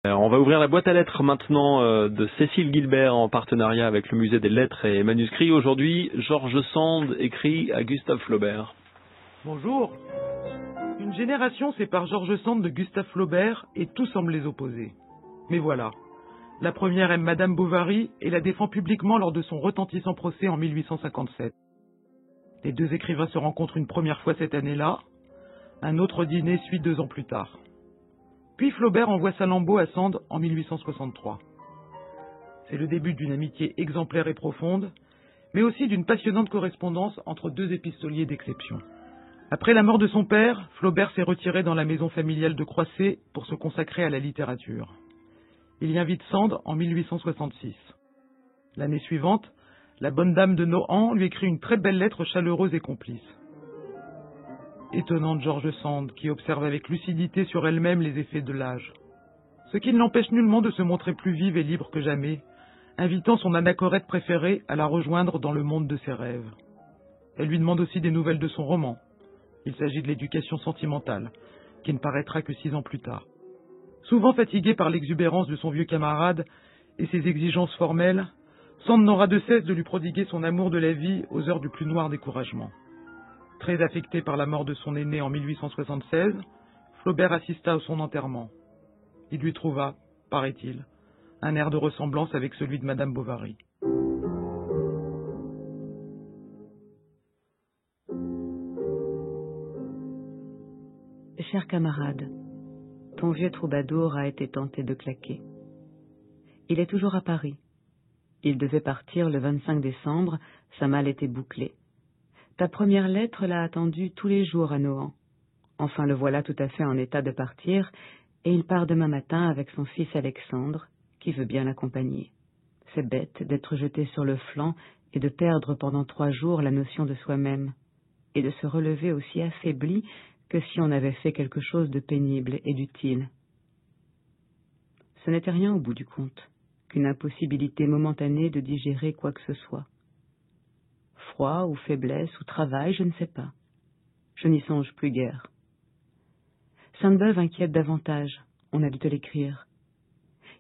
Alors, on va ouvrir la boîte à lettres maintenant de Cécile Gilbert en partenariat avec le Musée des Lettres et Manuscrits. Aujourd'hui, George Sand écrit à Gustave Flaubert. Bonjour. Une génération sépare George Sand de Gustave Flaubert et tout semble les opposer. Mais voilà. La première aime Madame Bovary et la défend publiquement lors de son retentissant procès en 1857. Les deux écrivains se rencontrent une première fois cette année-là. Un autre dîner suit 2 ans plus tard. Puis Flaubert envoie Salammbô à Sand en 1863. C'est le début d'une amitié exemplaire et profonde, mais aussi d'une passionnante correspondance entre 2 épistoliers d'exception. Après la mort de son père, Flaubert s'est retiré dans la maison familiale de Croissé pour se consacrer à la littérature. Il y invite Sand en 1866. L'année suivante, la bonne dame de Nohant lui écrit une très belle lettre chaleureuse et complice. Étonnante George Sand, qui observe avec lucidité sur elle-même les effets de l'âge. Ce qui ne l'empêche nullement de se montrer plus vive et libre que jamais, invitant son anachorète préféré à la rejoindre dans le monde de ses rêves. Elle lui demande aussi des nouvelles de son roman. Il s'agit de l'éducation sentimentale, qui ne paraîtra que 6 ans plus tard. Souvent fatigué par l'exubérance de son vieux camarade et ses exigences formelles, Sand n'aura de cesse de lui prodiguer son amour de la vie aux heures du plus noir découragement. Très affecté par la mort de son aîné en 1876, Flaubert assista à son enterrement. Il lui trouva, paraît-il, un air de ressemblance avec celui de Madame Bovary. Cher camarade, ton vieux troubadour a été tenté de claquer. Il est toujours à Paris. Il devait partir le 25 décembre, sa malle était bouclée. Ta première lettre l'a attendu tous les jours à Nohant. Enfin, le voilà tout à fait en état de partir, et il part demain matin avec son fils Alexandre, qui veut bien l'accompagner. C'est bête d'être jeté sur le flanc et de perdre pendant 3 jours la notion de soi-même, et de se relever aussi affaibli que si on avait fait quelque chose de pénible et d'utile. Ce n'était rien au bout du compte, qu'une impossibilité momentanée de digérer quoi que ce soit. Froid ou faiblesse ou travail, je ne sais pas. Je n'y songe plus guère. Sainte-Beuve inquiète davantage, on a dû te l'écrire.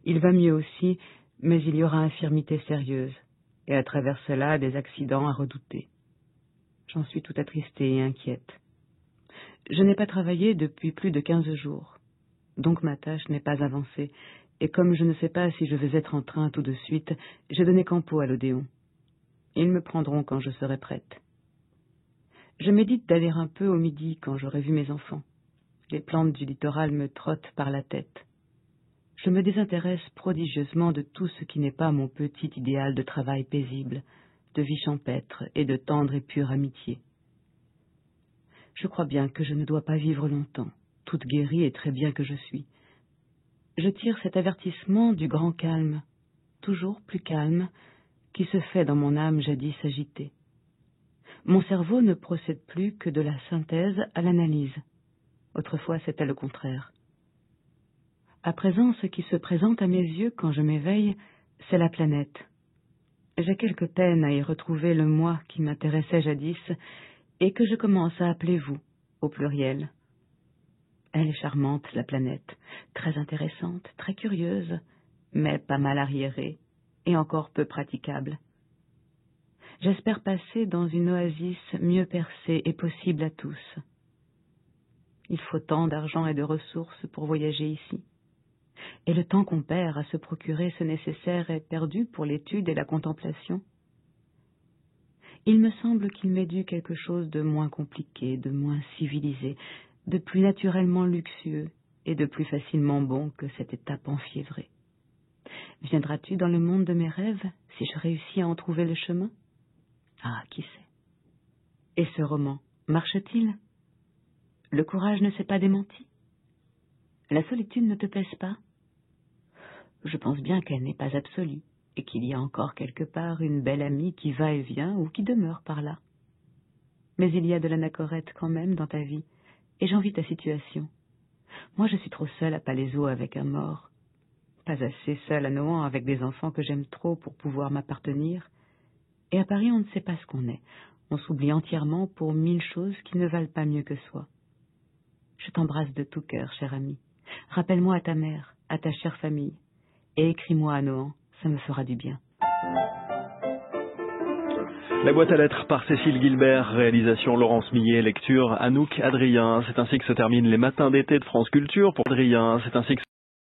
Il va mieux aussi, mais il y aura infirmité sérieuse, et à travers cela des accidents à redouter. J'en suis tout attristée et inquiète. Je n'ai pas travaillé depuis plus de 15 jours, donc ma tâche n'est pas avancée, et comme je ne sais pas si je vais être en train tout de suite, j'ai donné campo à l'Odéon. Ils me prendront quand je serai prête. Je médite d'aller un peu au midi quand j'aurai vu mes enfants. Les plantes du littoral me trottent par la tête. Je me désintéresse prodigieusement de tout ce qui n'est pas mon petit idéal de travail paisible, de vie champêtre et de tendre et pure amitié. Je crois bien que je ne dois pas vivre longtemps, toute guérie et très bien que je suis. Je tire cet avertissement du grand calme, toujours plus calme, qui se fait dans mon âme jadis agitée. Mon cerveau ne procède plus que de la synthèse à l'analyse. Autrefois, c'était le contraire. À présent, ce qui se présente à mes yeux quand je m'éveille, c'est la planète. J'ai quelque peine à y retrouver le moi qui m'intéressait jadis et que je commence à appeler vous, au pluriel. Elle est charmante, la planète, très intéressante, très curieuse, mais pas mal arriérée et encore peu praticable. J'espère passer dans une oasis mieux percée et possible à tous. Il faut tant d'argent et de ressources pour voyager ici. Et le temps qu'on perd à se procurer ce nécessaire est perdu pour l'étude et la contemplation. Il me semble qu'il m'est dû quelque chose de moins compliqué, de moins civilisé, de plus naturellement luxueux et de plus facilement bon que cette étape enfiévrée. Viendras-tu dans le monde de mes rêves si je réussis à en trouver le chemin? Ah, qui sait? Et ce roman, marche-t-il? Le courage ne s'est pas démenti? La solitude ne te pèse pas? Je pense bien qu'elle n'est pas absolue, et qu'il y a encore quelque part une belle amie qui va et vient ou qui demeure par là. Mais il y a de l'anachorète quand même dans ta vie, et j'envie ta situation. Moi, je suis trop seule à Palaiseau avec un mort, pas assez seule à Nohant avec des enfants que j'aime trop pour pouvoir m'appartenir, et à Paris on ne sait pas ce qu'on est, on s'oublie entièrement pour 1000 choses qui ne valent pas mieux que soi. Je t'embrasse de tout cœur, chère amie. Rappelle-moi à ta mère. à ta chère famille. Et écris-moi à Nohant, ça me fera du bien. La boîte à lettres par Cécile Guilbert, réalisation Laurence Millet, lecture Anouk Adrien. C'est ainsi que se terminent les matins d'été de France Culture pour Adrien. C'est ainsi que